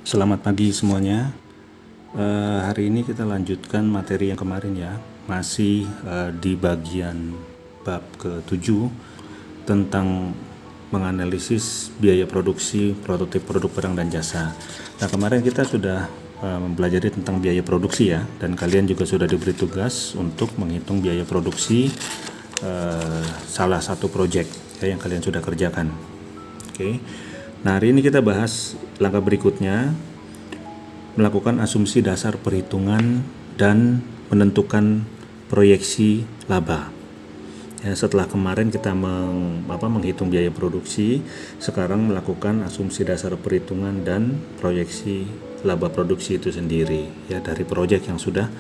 Selamat pagi semuanya. Hari ini kita lanjutkan materi yang kemarin ya, masih di bagian bab ke-7 tentang menganalisis biaya produksi prototip produk barang dan jasa. Nah, kemarin kita sudah mempelajari tentang biaya produksi ya, dan kalian juga sudah diberi tugas untuk menghitung biaya produksi salah satu proyek ya, yang kalian sudah kerjakan. Oke. Nah, hari ini kita bahas langkah berikutnya, melakukan asumsi dasar perhitungan dan menentukan proyeksi laba. Ya, setelah kemarin kita menghitung biaya produksi, sekarang melakukan asumsi dasar perhitungan dan proyeksi laba produksi itu sendiri ya, dari proyek yang sudah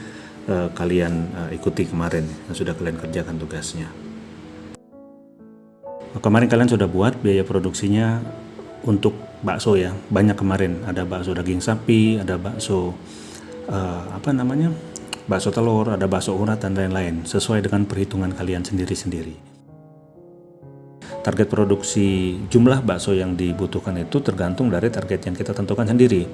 kalian ikuti kemarin, yang sudah kalian kerjakan tugasnya. Kemarin kalian sudah buat biaya produksinya untuk bakso ya, banyak kemarin, ada bakso daging sapi, ada bakso bakso telur, ada bakso urat dan lain-lain, sesuai dengan perhitungan kalian sendiri-sendiri. Target produksi jumlah bakso yang dibutuhkan itu tergantung dari target yang kita tentukan sendiri.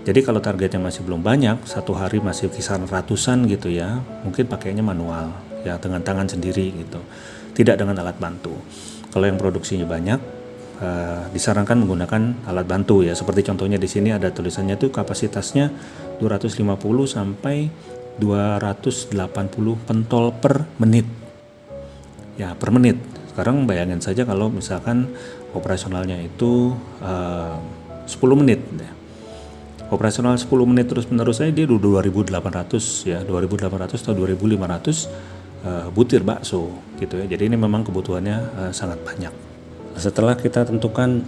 Jadi kalau targetnya masih belum banyak, satu hari masih kisaran ratusan gitu ya, mungkin pakainya manual ya, dengan tangan sendiri gitu, tidak dengan alat bantu. Kalau yang produksinya banyak, disarankan menggunakan alat bantu ya, seperti contohnya di sini ada tulisannya tuh kapasitasnya 250 sampai 280 pentol per menit ya, per menit. Sekarang bayangin saja kalau misalkan operasionalnya itu 10 menit ya. Operasional 10 menit terus menerus aja dia 2800 ya, 2800 atau 2500 butir bakso gitu ya. Jadi ini memang kebutuhannya sangat banyak. Setelah kita tentukan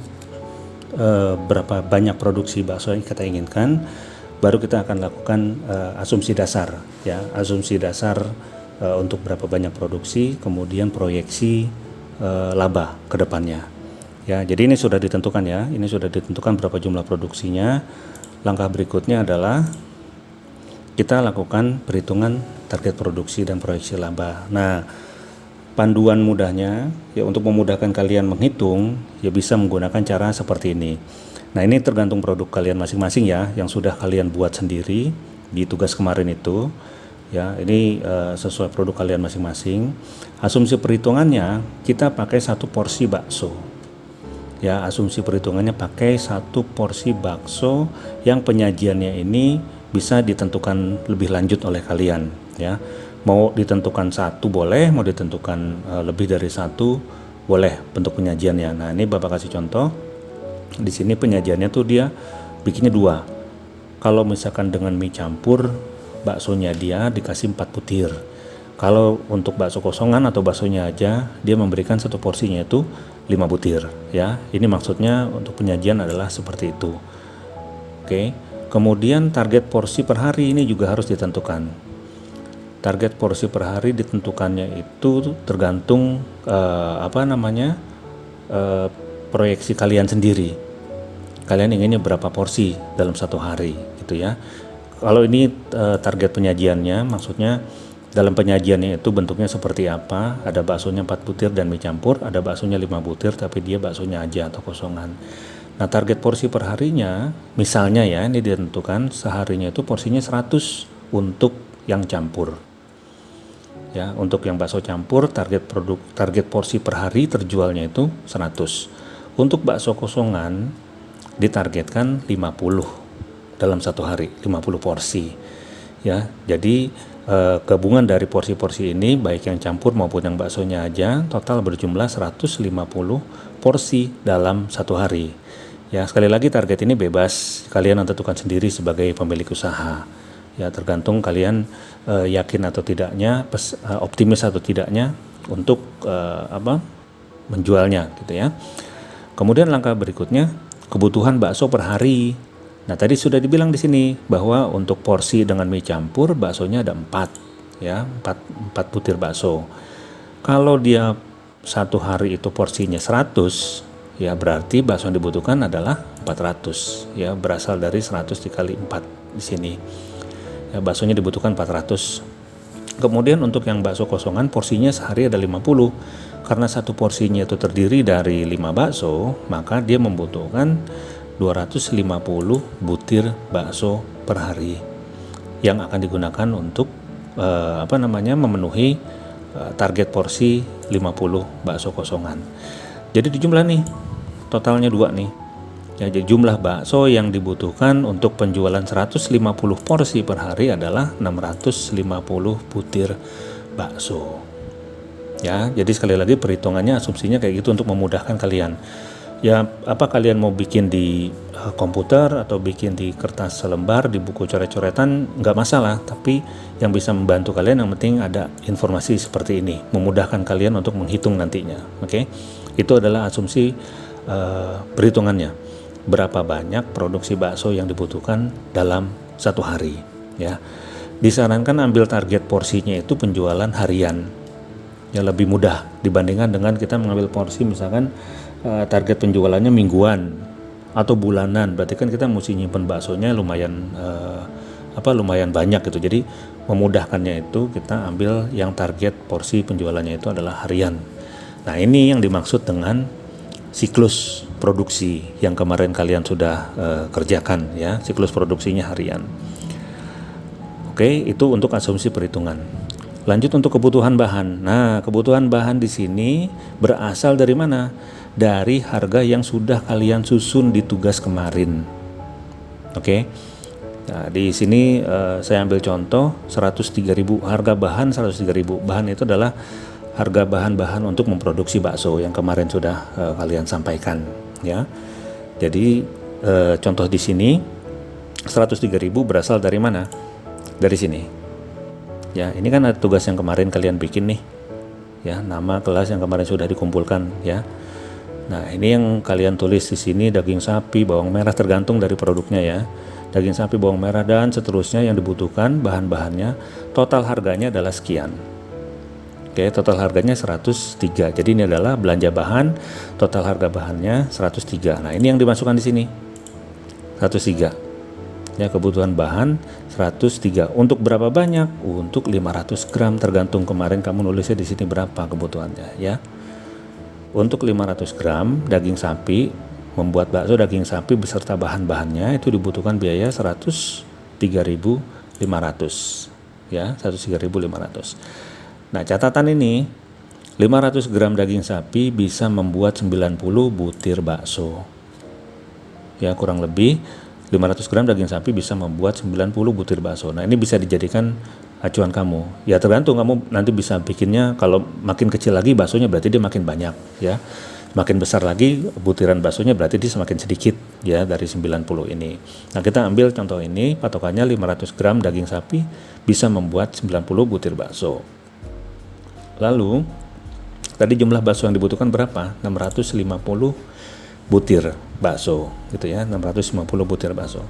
berapa banyak produksi bakso yang kita inginkan, baru kita akan lakukan asumsi dasar ya, asumsi dasar untuk berapa banyak produksi, kemudian proyeksi laba ke depannya ya. Jadi ini sudah ditentukan ya, ini sudah ditentukan berapa jumlah produksinya. Langkah berikutnya adalah kita lakukan perhitungan target produksi dan proyeksi laba. Nah, panduan mudahnya ya, untuk memudahkan kalian menghitung ya, bisa menggunakan cara seperti ini. Nah, ini tergantung produk kalian masing-masing ya, yang sudah kalian buat sendiri di tugas kemarin itu ya. Ini sesuai produk kalian masing-masing. Asumsi perhitungannya kita pakai 1 porsi bakso ya, asumsi perhitungannya pakai 1 porsi bakso yang penyajiannya ini bisa ditentukan lebih lanjut oleh kalian ya. Mau ditentukan 1 boleh, mau ditentukan lebih dari 1 boleh bentuk penyajiannya. Nah, ini Bapak kasih contoh. Di sini penyajiannya tuh dia bikinnya 2. Kalau misalkan dengan mie campur, baksonya dia dikasih 4 butir. Kalau untuk bakso kosongan atau baksonya aja, dia memberikan 1 porsinya itu 5 butir ya. Ini maksudnya untuk penyajian adalah seperti itu. Oke. Kemudian target porsi per hari ini juga harus ditentukan. Target porsi per hari ditentukannya itu tergantung proyeksi kalian sendiri. Kalian inginnya berapa porsi dalam 1 hari gitu ya. Kalau ini target penyajiannya, maksudnya dalam penyajiannya itu bentuknya seperti apa. Ada baksonya 4 butir dan mie campur, ada baksonya 5 butir tapi dia baksonya aja atau kosongan. Nah, target porsi per harinya misalnya ya, ini ditentukan seharinya itu porsinya 100 untuk yang campur. Ya, untuk yang bakso campur target porsi per hari terjualnya itu 100. Untuk bakso kosongan ditargetkan 50 dalam 1 hari, 50 porsi. Ya, jadi gabungan dari porsi-porsi ini baik yang campur maupun yang baksonya aja total berjumlah 150 porsi dalam 1 hari. Ya, sekali lagi target ini bebas, kalian tentukan sendiri sebagai pemilik usaha. Ya, tergantung kalian yakin atau tidaknya, optimis atau tidaknya untuk menjualnya gitu ya. Kemudian langkah berikutnya, kebutuhan bakso per hari. Nah, tadi sudah dibilang di sini bahwa untuk porsi dengan mie campur baksonya ada 4 ya, 4 butir bakso. Kalau dia 1 hari itu porsinya 100 ya, berarti bakso yang dibutuhkan adalah 400 ya, berasal dari 100 dikali 4 di sini. Ya, baksonya dibutuhkan 400. Kemudian untuk yang bakso kosongan porsinya sehari ada 50. Karena 1 porsinya itu terdiri dari 5 bakso, maka dia membutuhkan 250 butir bakso per hari yang akan digunakan untuk memenuhi target porsi 50 bakso kosongan. Jadi dijumlah nih, totalnya 2 nih. Ya, jadi jumlah bakso yang dibutuhkan untuk penjualan 150 porsi per hari adalah 650 butir bakso. Ya, jadi sekali lagi perhitungannya, asumsinya kayak gitu untuk memudahkan kalian. Ya, apa kalian mau bikin di komputer atau bikin di kertas selembar, di buku coret-coretan, nggak masalah. Tapi yang bisa membantu kalian, yang penting ada informasi seperti ini, memudahkan kalian untuk menghitung nantinya. Oke, itu adalah asumsi perhitungannya. Berapa banyak produksi bakso yang dibutuhkan dalam satu hari. Ya, disarankan ambil target porsinya itu penjualan harian, yang lebih mudah dibandingkan dengan kita mengambil porsi misalkan target penjualannya mingguan atau bulanan. Berarti kan kita mesti nyimpen baksonya lumayan banyak gitu. Jadi memudahkannya itu kita ambil yang target porsi penjualannya itu adalah harian. Nah, ini yang dimaksud dengan siklus produksi yang kemarin kalian sudah kerjakan, ya, siklus produksinya harian. Oke, itu untuk asumsi perhitungan. Lanjut untuk kebutuhan bahan. Nah, kebutuhan bahan di sini berasal dari mana? Dari harga yang sudah kalian susun di tugas kemarin. Oke. Nah, di sini saya ambil contoh 103.000, harga bahan 103.000. Bahan itu adalah harga bahan-bahan untuk memproduksi bakso yang kemarin sudah kalian sampaikan, ya. Jadi contoh di sini 103.000 berasal dari mana? Dari sini. Ya, ini kan ada tugas yang kemarin kalian bikin nih. Ya, nama kelas yang kemarin sudah dikumpulkan, ya. Nah, ini yang kalian tulis di sini daging sapi, bawang merah, tergantung dari produknya, ya. Daging sapi, bawang merah dan seterusnya yang dibutuhkan bahan-bahannya, total harganya adalah sekian. Oke, total harganya 103. Jadi ini adalah belanja bahan, total harga bahannya 103. Nah, ini yang dimasukkan di sini. 103. Ya, kebutuhan bahan 103. Untuk berapa banyak? Untuk 500 gram, tergantung kemarin kamu nulisnya di sini berapa kebutuhannya, ya. Untuk 500 gram daging sapi, membuat bakso daging sapi beserta bahan-bahannya itu dibutuhkan biaya 103.500, ya, 103.500. Nah, catatan ini 500 gram daging sapi bisa membuat 90 butir bakso. Ya, kurang lebih 500 gram daging sapi bisa membuat 90 butir bakso. Nah, ini bisa dijadikan acuan kamu. Ya, tergantung kamu nanti bisa bikinnya, kalau makin kecil lagi baksonya berarti dia makin banyak, ya. Makin besar lagi butiran baksonya berarti dia semakin sedikit, ya, dari 90 ini. Nah, kita ambil contoh ini, patokannya 500 gram daging sapi bisa membuat 90 butir bakso. Lalu tadi jumlah bakso yang dibutuhkan berapa? 650 butir bakso, gitu ya, 650 butir bakso.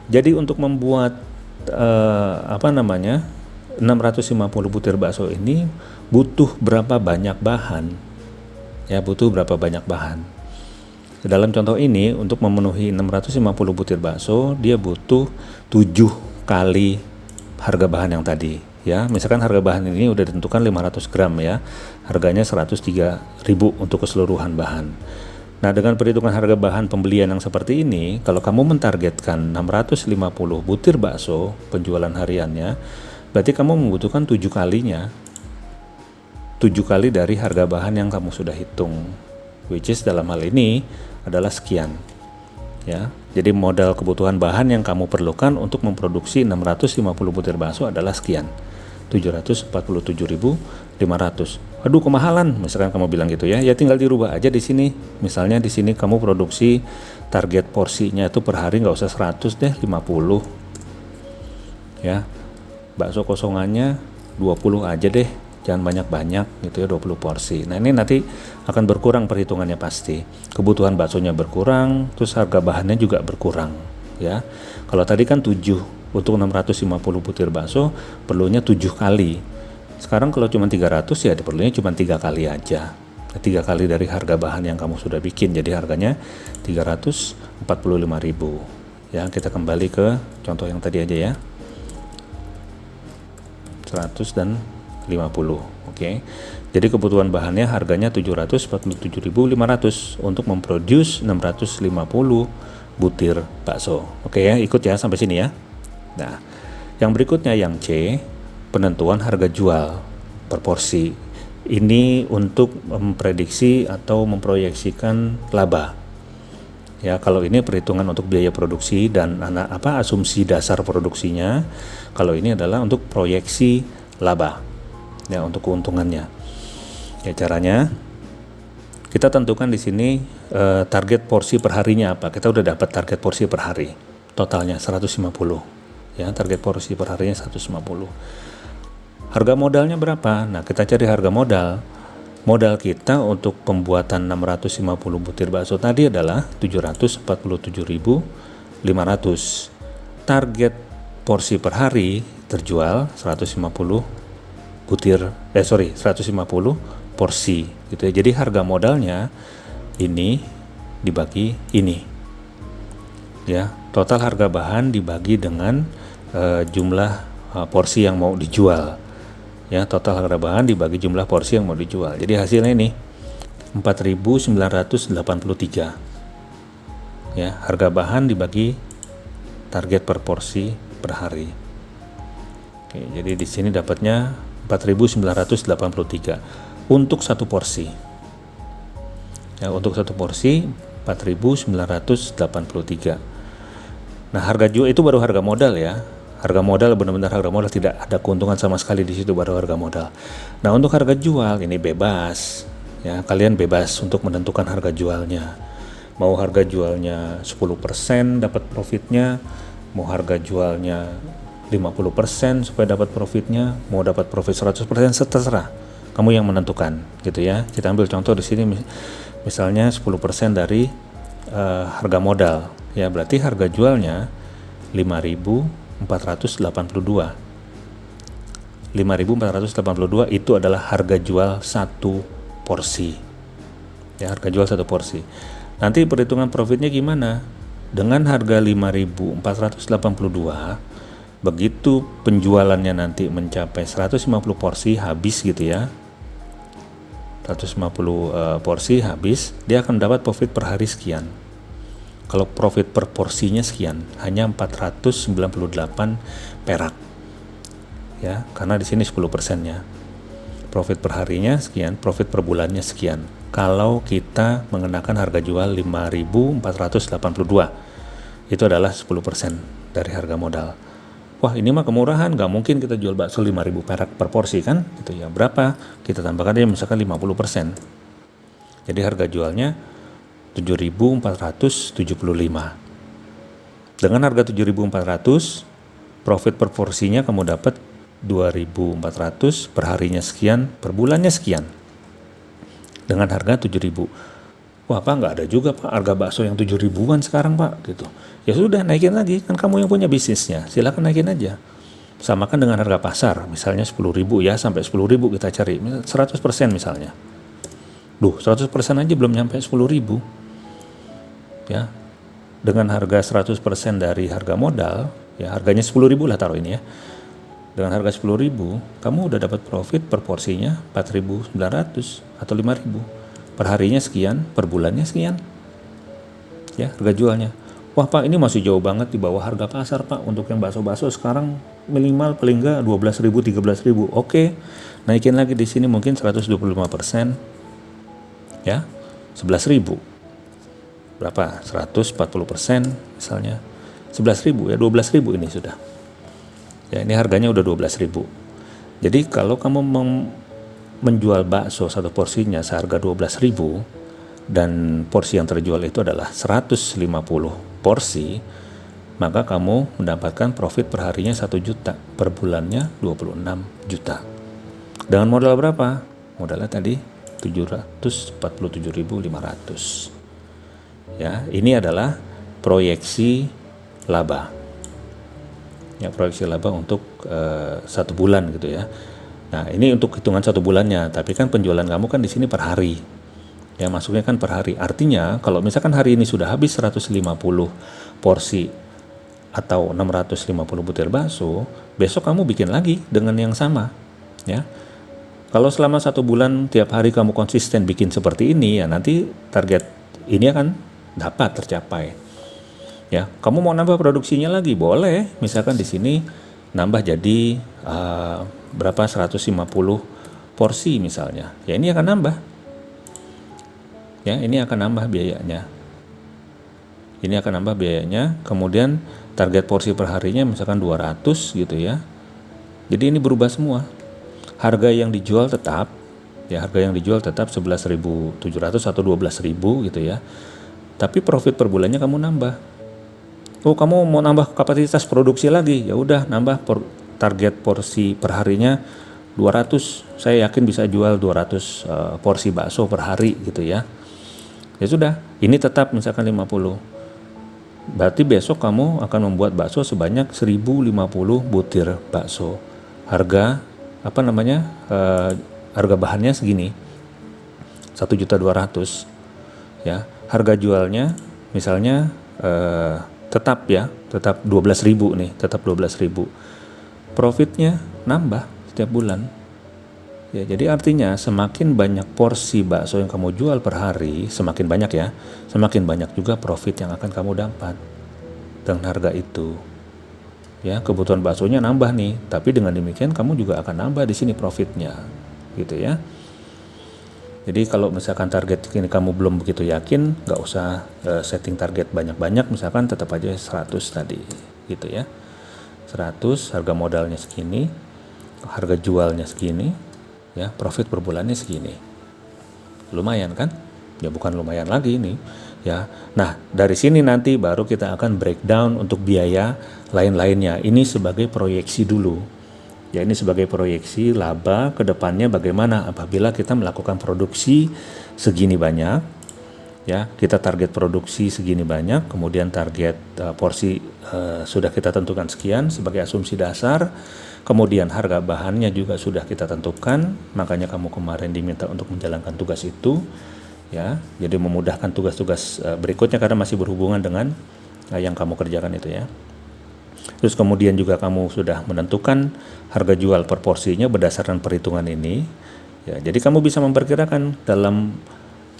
Jadi untuk membuat 650 butir bakso ini butuh berapa banyak bahan? Ya, butuh berapa banyak bahan? Dalam contoh ini, untuk memenuhi 650 butir bakso, dia butuh 7 kali harga bahan yang tadi, ya. Misalkan harga bahan ini udah ditentukan 500 gram, ya. Harganya 103.000 untuk keseluruhan bahan. Nah, dengan perhitungan harga bahan pembelian yang seperti ini, kalau kamu mentargetkan 650 butir bakso penjualan hariannya, berarti kamu membutuhkan 7 kalinya. 7 kali dari harga bahan yang kamu sudah hitung, which is dalam hal ini adalah sekian, ya. Jadi modal kebutuhan bahan yang kamu perlukan untuk memproduksi 650 butir bakso adalah sekian, 747.500. Aduh, kemahalan, misalkan kamu bilang gitu, ya. Ya tinggal dirubah aja di sini. Misalnya di sini kamu produksi target porsinya itu per hari nggak usah 100 deh, 50. Ya. Bakso kosongannya 20 aja deh. Jangan banyak-banyak gitu, ya, 20 porsi. Nah, ini nanti akan berkurang perhitungannya pasti. Kebutuhan baksonya berkurang, terus harga bahannya juga berkurang, ya. Kalau tadi kan 7 untuk 650 butir bakso perlunya 7 kali. Sekarang kalau cuma 300, ya perlunya cuma 3 kali aja. 3 kali dari harga bahan yang kamu sudah bikin. Jadi harganya 345.000. Ya, kita kembali ke contoh yang tadi aja, ya. 100 dan 50. Oke. Jadi kebutuhan bahannya harganya 747.500 untuk memproduce 650 butir bakso. Oke ya, ikut ya sampai sini ya. Nah, yang berikutnya yang C, penentuan harga jual per porsi. Ini untuk memprediksi atau memproyeksikan laba. Ya, kalau ini perhitungan untuk biaya produksi dan asumsi dasar produksinya. Kalau ini adalah untuk proyeksi laba. Ya, untuk keuntungannya. Ya, caranya kita tentukan di sini target porsi per harinya apa. Kita udah dapat target porsi per hari. Totalnya 150. Ya, target porsi per harinya 150. Harga modalnya berapa? Nah, kita cari harga modal. Modal kita untuk pembuatan 650 butir bakso tadi adalah 747.500. Target porsi per hari terjual 150 porsi gitu ya. Jadi harga modalnya ini dibagi ini. Ya, total harga bahan dibagi dengan jumlah porsi yang mau dijual. Ya, total harga bahan dibagi jumlah porsi yang mau dijual. Jadi hasilnya ini 4.983. Ya, harga bahan dibagi target per porsi per hari. Oke, jadi di sini dapatnya 4.983 untuk satu porsi. Ya, untuk satu porsi 4.983. Nah, harga jual itu baru harga modal ya. Harga modal benar-benar harga modal, tidak ada keuntungan sama sekali di situ, baru harga modal. Nah, untuk harga jual ini bebas. Ya, kalian bebas untuk menentukan harga jualnya. Mau harga jualnya 10% dapat profitnya, mau harga jualnya 50% supaya dapat profitnya, mau dapat profit 100%, terserah. Kamu yang menentukan, gitu ya. Kita ambil contoh di sini, misalnya 10% dari harga modal, ya berarti harga jualnya 5.482. 5.482 itu adalah harga jual satu porsi. Ya, harga jual satu porsi. Nanti perhitungan profitnya gimana? Dengan harga 5.482, begitu penjualannya nanti mencapai 150 porsi habis gitu ya. 150 porsi habis, dia akan dapat profit per hari sekian. Kalau profit per porsinya sekian, hanya 498 perak. Ya, karena di sini 10%-nya. Profit per harinya sekian, profit per bulannya sekian. Kalau kita mengenakan harga jual 5.482, itu adalah 10% dari harga modal. Wah, ini mah kemurahan, nggak mungkin kita jual bakso 5.000 perak per porsi kan? Gitu ya. Berapa? Kita tambahkan aja misalkan 50%. Jadi harga jualnya 7.475. Dengan harga 7.400, profit per porsinya kamu dapat 2.400, per harinya sekian, per bulannya sekian. Dengan harga 7.000. Wah, Pak, nggak ada juga Pak harga bakso yang 7.000-an sekarang Pak, gitu. Ya sudah, naikin lagi, kan kamu yang punya bisnisnya, silakan naikin aja. Samakan dengan harga pasar, misalnya 10.000 ya, sampai 10.000 kita cari, 100% misalnya. 100% aja belum nyampe 10.000. Ya, dengan harga 100% dari harga modal, ya harganya 10.000 lah taruh ini ya. Dengan harga 10.000, kamu udah dapat profit per porsinya 4.900 atau 5.000. Per harinya sekian, per bulannya sekian. Ya, harga jualnya. Wah Pak, ini masih jauh banget di bawah harga pasar Pak. Untuk yang bakso-bakso sekarang minimal paling enggak 12.000, 13.000. Oke, naikin lagi di sini mungkin 125%. Ya, 11.000. Berapa? 140% misalnya. 11.000 ya, 12.000 ini sudah. Ya, ini harganya udah 12.000. Jadi kalau kamu menjual bakso satu porsinya seharga 12.000 dan porsi yang terjual itu adalah 150 porsi, maka kamu mendapatkan profit per harinya 1 juta, per bulannya 26 juta. Dengan modal berapa? Modalnya tadi 747.500. Ya, ini adalah proyeksi laba. Ya, proyeksi laba untuk 1 bulan gitu ya. Nah, ini untuk hitungan 1 bulannya, tapi kan penjualan kamu kan di sini per hari. Ya, masuknya kan per hari. Artinya, kalau misalkan hari ini sudah habis 150 porsi atau 650 butir bakso, besok kamu bikin lagi dengan yang sama. Ya. Kalau selama 1 bulan tiap hari kamu konsisten bikin seperti ini, ya nanti target ini akan dapat tercapai. Ya, kamu mau nambah produksinya lagi boleh. Misalkan di sini nambah jadi berapa 150 porsi misalnya. Ya ini akan nambah. Ya, ini akan nambah biayanya. Ini akan nambah biayanya. Kemudian target porsi per harinya misalkan 200 gitu ya. Jadi ini berubah semua. Harga yang dijual tetap, ya harga yang dijual tetap 11.700 atau 12.000 gitu ya. Tapi profit per bulannya kamu nambah. Oh, kamu mau nambah kapasitas produksi lagi, ya udah nambah target porsi per harinya 200. Saya yakin bisa jual 200 porsi bakso per hari gitu ya. Ya sudah, ini tetap misalkan 50. Berarti besok kamu akan membuat bakso sebanyak 1050 butir bakso. Harga harga bahannya segini, 1.200.000 ya. Harga jualnya misalnya tetap 12.000 nih, tetap 12.000. Profitnya nambah setiap bulan. Ya, jadi artinya semakin banyak porsi bakso yang kamu jual per hari, semakin banyak ya, semakin banyak juga profit yang akan kamu dapat dengan harga itu. Ya, kebutuhan baksonya nambah nih, tapi dengan demikian kamu juga akan nambah di sini profitnya, gitu ya. Jadi kalau misalkan target ini kamu belum begitu yakin, nggak usah setting target banyak-banyak, misalkan tetap aja 100 tadi, gitu ya. 100, harga modalnya segini, harga jualnya segini, ya profit per bulannya segini. Lumayan kan? Ya bukan lumayan lagi ini. Ya, nah dari sini nanti baru kita akan breakdown untuk biaya lain-lainnya. Ini sebagai proyeksi dulu. Ya, ini sebagai proyeksi laba ke depannya bagaimana apabila kita melakukan produksi segini banyak. Ya, kita target produksi segini banyak, kemudian target porsi sudah kita tentukan sekian sebagai asumsi dasar. Kemudian harga bahannya juga sudah kita tentukan, makanya kamu kemarin diminta untuk menjalankan tugas itu. Ya, jadi memudahkan tugas-tugas berikutnya karena masih berhubungan dengan yang kamu kerjakan itu ya. Terus kemudian juga kamu sudah menentukan harga jual per porsinya berdasarkan perhitungan ini. Ya, jadi kamu bisa memperkirakan dalam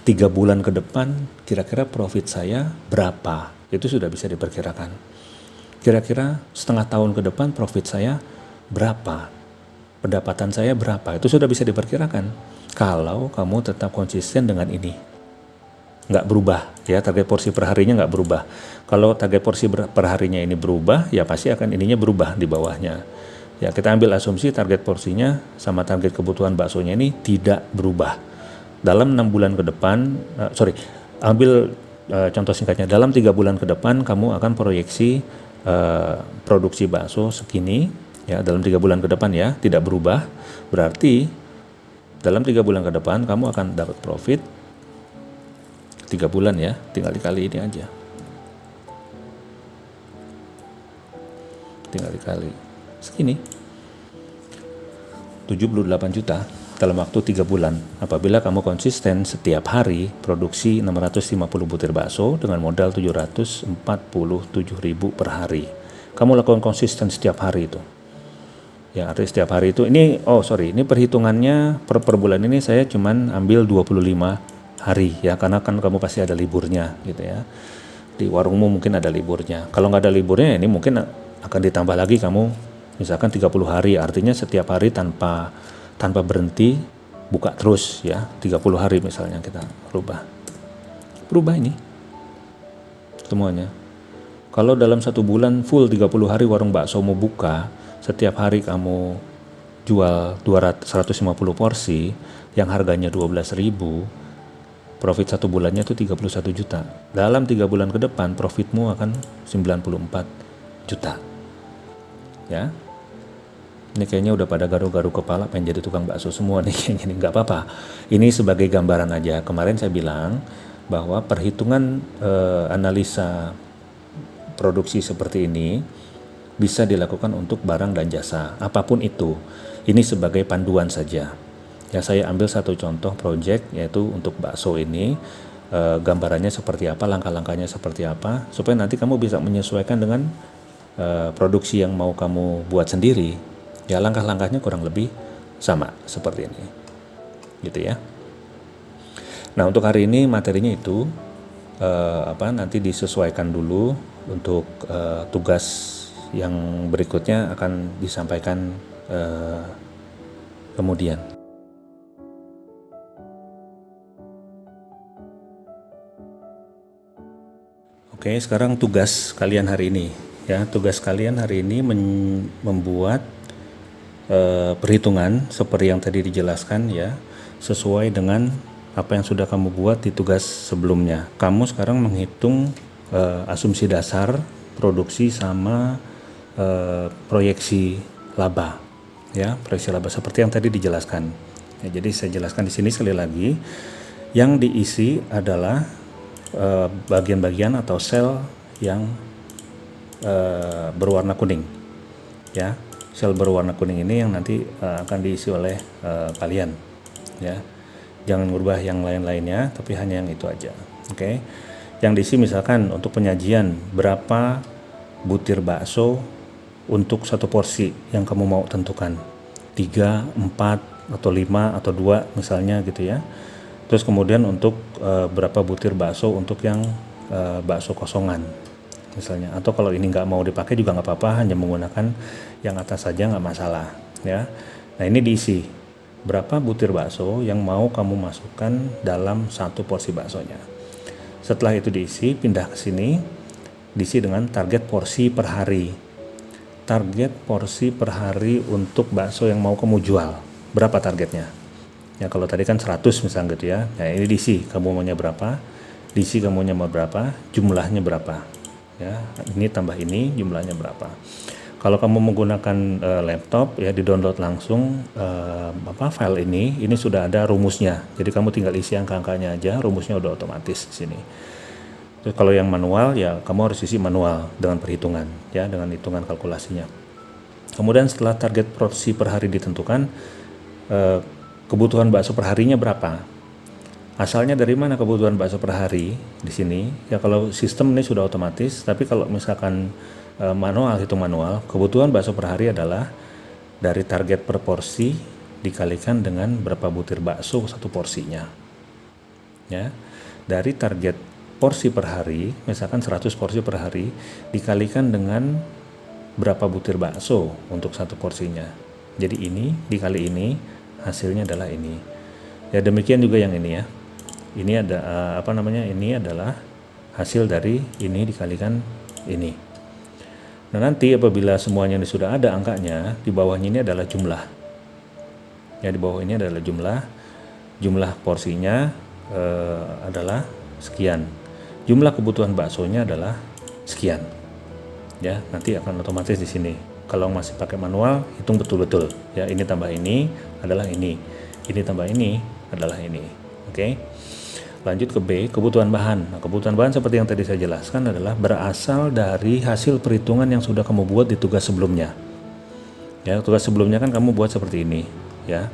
3 bulan ke depan kira-kira profit saya berapa. Itu sudah bisa diperkirakan. Kira-kira setengah tahun ke depan profit saya berapa. Pendapatan saya berapa. Itu sudah bisa diperkirakan. Kalau kamu tetap konsisten dengan ini, nggak berubah ya, target porsi per harinya nggak berubah. Kalau target porsi per harinya ini berubah, ya pasti akan ininya berubah di bawahnya. Ya, kita ambil asumsi target porsinya sama target kebutuhan baksonya ini tidak berubah. Dalam 6 bulan ke depan, ambil contoh singkatnya, dalam 3 bulan ke depan kamu akan proyeksi produksi bakso segini, ya dalam 3 bulan ke depan ya, tidak berubah. Berarti dalam 3 bulan ke depan kamu akan dapat profit 3 bulan ya, tinggal dikali ini aja. Tinggal dikali segini. 78 juta dalam waktu 3 bulan. Apabila kamu konsisten setiap hari produksi 650 butir bakso dengan modal 747.000 per hari. Kamu lakukan konsisten setiap hari itu. Ya, artinya setiap hari itu ini perhitungannya per bulan ini saya cuman ambil 25 hari ya, karena kan kamu pasti ada liburnya gitu ya. Di warungmu mungkin ada liburnya. Kalau nggak ada liburnya ini mungkin akan ditambah lagi kamu misalkan 30 hari, artinya setiap hari tanpa berhenti buka terus ya, 30 hari misalnya kita berubah ini semuanya. Kalau dalam 1 bulan full 30 hari warung bakso mau buka, setiap hari kamu jual 150 porsi yang harganya 12.000, profit 1 bulannya itu 31 juta. Dalam 3 bulan ke depan profitmu akan 94 juta. Ya. Ini kayaknya udah pada garu-garu kepala pengen jadi tukang bakso semua nih kayaknya nih, nggak apa-apa. Ini sebagai gambaran aja. Kemarin saya bilang bahwa perhitungan analisa produksi seperti ini bisa dilakukan untuk barang dan jasa, apapun itu. Ini sebagai panduan saja. Ya, saya ambil satu contoh project yaitu untuk bakso ini, gambarannya seperti apa, langkah-langkahnya seperti apa, supaya nanti kamu bisa menyesuaikan dengan produksi yang mau kamu buat sendiri. Ya, langkah-langkahnya kurang lebih sama seperti ini. gitu ya. Nah, untuk hari ini materinya itu nanti disesuaikan dulu untuk tugas yang berikutnya akan disampaikan kemudian. Oke, sekarang tugas kalian hari ini ya. Tugas kalian hari ini membuat perhitungan seperti yang tadi dijelaskan ya, sesuai dengan apa yang sudah kamu buat di tugas sebelumnya. Kamu sekarang menghitung asumsi dasar, produksi sama proyeksi laba ya, proyeksi laba seperti yang tadi dijelaskan. Ya, jadi saya jelaskan di sini sekali lagi, yang diisi adalah bagian-bagian atau sel yang berwarna kuning ya. Sel berwarna kuning ini yang nanti akan diisi oleh kalian ya. Jangan merubah yang lain-lainnya, tapi hanya yang itu aja. Oke. Yang diisi misalkan untuk penyajian berapa butir bakso untuk satu porsi yang kamu mau tentukan, 3, 4 atau 5 atau 2 misalnya gitu ya. Terus kemudian untuk berapa butir bakso untuk yang bakso kosongan misalnya, atau kalau ini nggak mau dipakai juga nggak apa-apa, hanya menggunakan yang atas saja nggak masalah ya. Nah, ini diisi berapa butir bakso yang mau kamu masukkan dalam satu porsi baksonya. Setelah itu diisi, pindah ke sini, diisi dengan target porsi per hari. Target porsi per hari untuk bakso yang mau kamu jual, berapa targetnya? Ya, kalau tadi kan 100 misalnya gitu ya. Nah, ini diisi kamu maunya berapa, diisi kamunya mau berapa, jumlahnya berapa. Ya, ini tambah ini jumlahnya berapa. Kalau kamu menggunakan laptop ya, di-download langsung file ini sudah ada rumusnya. Jadi kamu tinggal isi angka-angkanya aja, rumusnya udah otomatis di sini. Terus kalau yang manual ya kamu harus isi manual dengan perhitungan ya, dengan hitungan kalkulasinya. Kemudian setelah target porsi per hari ditentukan, kebutuhan bakso per harinya berapa? Asalnya dari mana kebutuhan bakso per hari di sini? Ya kalau sistem ini sudah otomatis, tapi kalau misalkan manual, hitung manual, kebutuhan bakso per hari adalah dari target per porsi dikalikan dengan berapa butir bakso satu porsinya. Ya. Dari target porsi per hari, misalkan 100 porsi per hari dikalikan dengan berapa butir bakso untuk satu porsinya. Jadi ini dikali ini, hasilnya adalah ini. Ya, demikian juga yang ini ya. Ini ada ini adalah hasil dari ini dikalikan ini. Nah, nanti apabila semuanya ini sudah ada angkanya, di bawahnya ini adalah jumlah. Ya, di bawah ini adalah jumlah porsinya adalah sekian. Jumlah kebutuhan baksonya adalah sekian. Ya, nanti akan otomatis di sini. Kalau masih pakai manual, hitung betul-betul. Ya, ini tambah ini adalah ini. Ini tambah ini adalah ini. Oke. Lanjut ke B, kebutuhan bahan. Nah, kebutuhan bahan seperti yang tadi saya jelaskan adalah berasal dari hasil perhitungan yang sudah kamu buat di tugas sebelumnya. Ya, tugas sebelumnya kan kamu buat seperti ini, ya.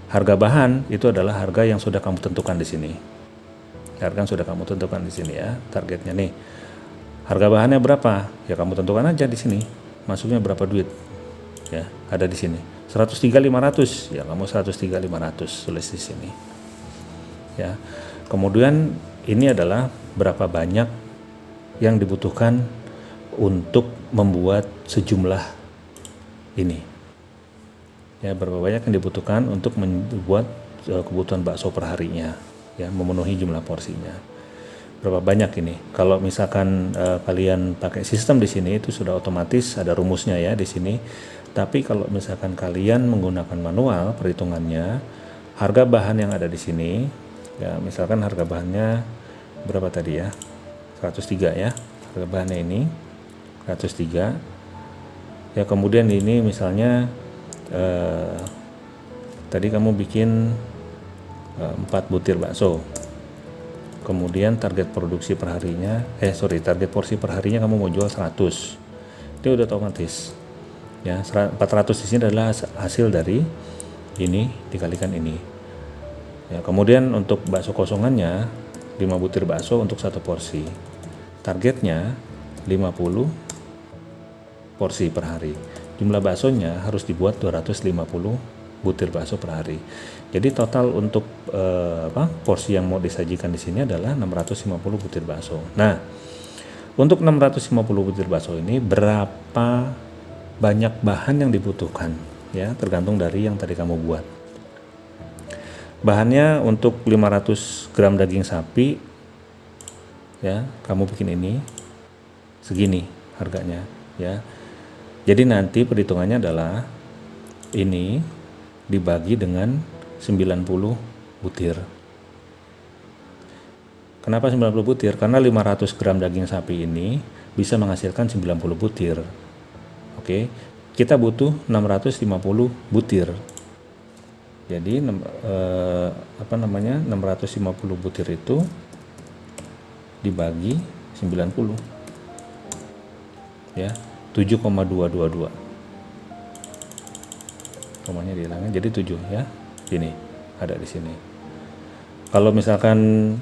Harga bahan itu adalah harga yang sudah kamu tentukan di sini. Harga yang sudah kamu tentukan di sini ya, targetnya nih. Harga bahannya berapa? Ya kamu tentukan aja di sini. Masuknya berapa duit? Ya, ada di sini. 103.500. Ya, kamu 103.500 tulis di sini. Ya. Kemudian ini adalah berapa banyak yang dibutuhkan untuk membuat sejumlah ini. Ya, berapa banyak yang dibutuhkan untuk membuat kebutuhan bakso per harinya, ya, memenuhi jumlah porsinya. Berapa banyak ini? Kalau misalkan kalian pakai sistem di sini itu sudah otomatis ada rumusnya ya di sini. Tapi kalau misalkan kalian menggunakan manual perhitungannya, harga bahan yang ada di sini, ya misalkan harga bahannya berapa tadi ya? 103 ya. Harga bahannya ini 103. Ya, kemudian ini misalnya tadi kamu bikin 4 butir bakso. Kemudian target produksi per harinya, target porsi per harinya kamu mau jual 100. Itu udah otomatis. Ya, 400 di sini adalah hasil dari ini dikalikan ini. Ya, kemudian untuk bakso kosongannya 5 butir bakso untuk satu porsi. Targetnya 50 porsi per hari. Jumlah baksonya harus dibuat 250 butir bakso per hari. Jadi total untuk porsi yang mau disajikan di sini adalah 650 butir bakso. Nah, untuk 650 butir bakso ini berapa banyak bahan yang dibutuhkan? Ya, tergantung dari yang tadi kamu buat. Bahannya untuk 500 gram daging sapi, ya, kamu bikin ini segini harganya, ya. Jadi nanti perhitungannya adalah ini dibagi dengan 90 butir. Kenapa 90 butir? Karena 500 gram daging sapi ini bisa menghasilkan 90 butir. Oke, kita butuh 650 butir. Jadi 650 butir itu dibagi 90. Ya, 7,222. Komanya dihilangin jadi 7 ya. Ini ada di sini. Kalau misalkan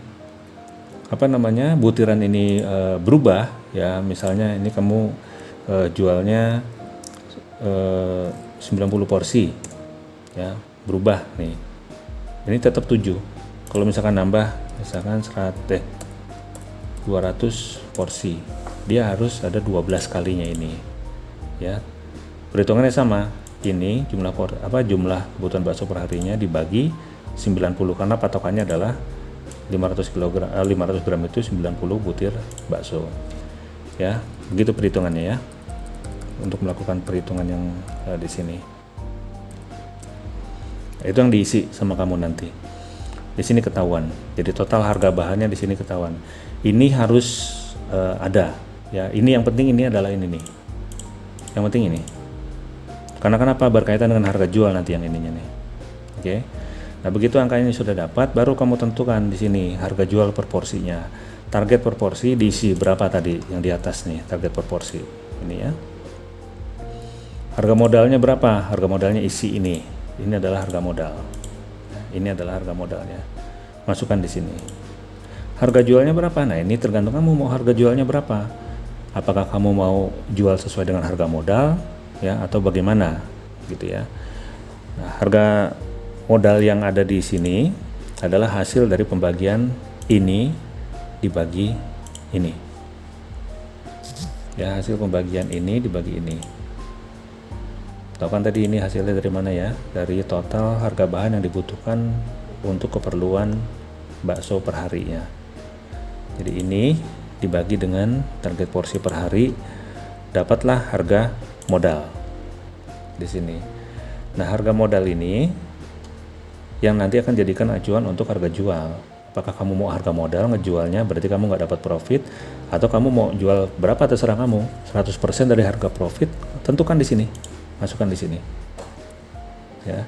butiran ini berubah ya, misalnya ini kamu jualnya 90 porsi ya, berubah nih, ini tetap 7. Kalau misalkan nambah misalkan 200 porsi, dia harus ada 12 kalinya ini ya. Perhitungannya sama, ini jumlah kebutuhan bakso per harinya dibagi 90 karena patokannya adalah 500 gram itu 90 butir bakso. Ya, begitu perhitungannya ya. Untuk melakukan perhitungan yang di sini. Itu yang diisi sama kamu nanti. Di sini ketahuan. Jadi total harga bahannya di sini ketahuan. Ini harus ada ya. Ini yang penting, ini adalah ini nih. Yang penting ini. Karena kenapa? Berkaitan dengan harga jual nanti yang ininya nih. Oke. Nah, begitu angka ini sudah dapat, baru kamu tentukan di sini harga jual per porsinya. Target per porsi diisi berapa tadi yang di atas nih, target per porsi. Ini ya. Harga modalnya berapa? Harga modalnya isi ini. Ini adalah harga modal. Ini adalah harga modalnya. Masukkan di sini. Harga jualnya berapa? Nah, ini tergantung kamu mau harga jualnya berapa. Apakah kamu mau jual sesuai dengan harga modal ya atau bagaimana gitu ya. Nah, harga modal yang ada di sini adalah hasil dari pembagian ini dibagi ini. Ya, hasil pembagian ini dibagi ini. Tahu kan tadi ini hasilnya dari mana ya? Dari total harga bahan yang dibutuhkan untuk keperluan bakso per harinya. Jadi ini dibagi dengan target porsi per hari, dapatlah harga modal di sini. Nah, harga modal ini yang nanti akan jadikan acuan untuk harga jual. Apakah kamu mau harga modal ngejualnya berarti kamu nggak dapat profit, atau kamu mau jual berapa terserah kamu. 100% dari harga profit tentukan di sini, masukkan di sini. Ya.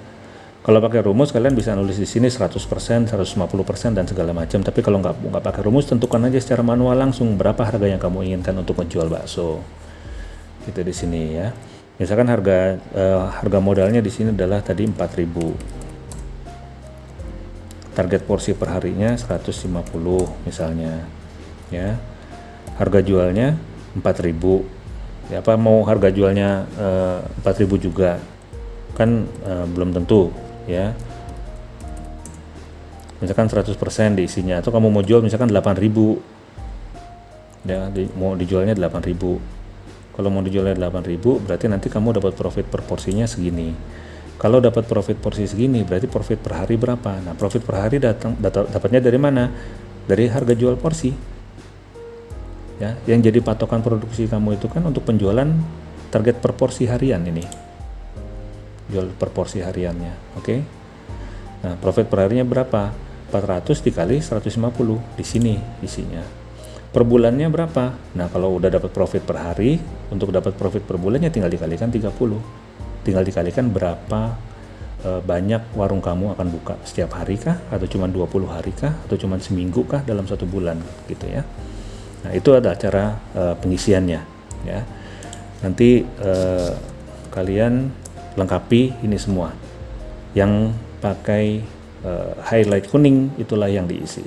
Kalau pakai rumus kalian bisa nulis di sini 100%, 150% dan segala macam. Tapi kalau nggak pakai rumus, tentukan aja secara manual langsung berapa harga yang kamu inginkan untuk menjual bakso. Gitu di sini ya. Misalkan harga modalnya di sini adalah tadi 4.000. Target porsi per harinya 150 misalnya. Ya. Harga jualnya 4.000. Ya, apa mau harga jualnya 4.000 juga? Kan belum tentu ya. Misalkan 100% diisinya, atau kamu mau jual misalkan 8.000 ya, mau dijualnya 8.000. Kalau mau dijualnya 8.000 berarti nanti kamu dapat profit per porsinya segini. Kalau dapat profit porsi segini berarti profit per hari berapa? Nah, profit per hari dapatnya dari mana? Dari harga jual porsi ya. Yang jadi patokan produksi kamu itu kan untuk penjualan target per porsi harian ini, jual per porsi hariannya. Oke. Nah, profit per harinya berapa? 400 dikali 150 di sini isinya. Per bulannya berapa? Nah, kalau udah dapat profit per hari, untuk dapat profit per bulannya tinggal dikalikan 30. Tinggal dikalikan berapa banyak warung kamu akan buka setiap hari kah, atau cuma 20 hari kah, atau cuma seminggu kah dalam 1 bulan gitu ya. Nah, itu ada cara pengisiannya ya. Nanti kalian lengkapi ini semua. Yang pakai highlight kuning itulah yang diisi.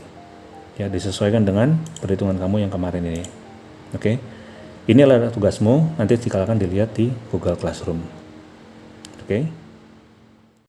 Ya, disesuaikan dengan perhitungan kamu yang kemarin ini. Oke. Ini adalah tugasmu, nanti akan dilihat di Google Classroom. Oke.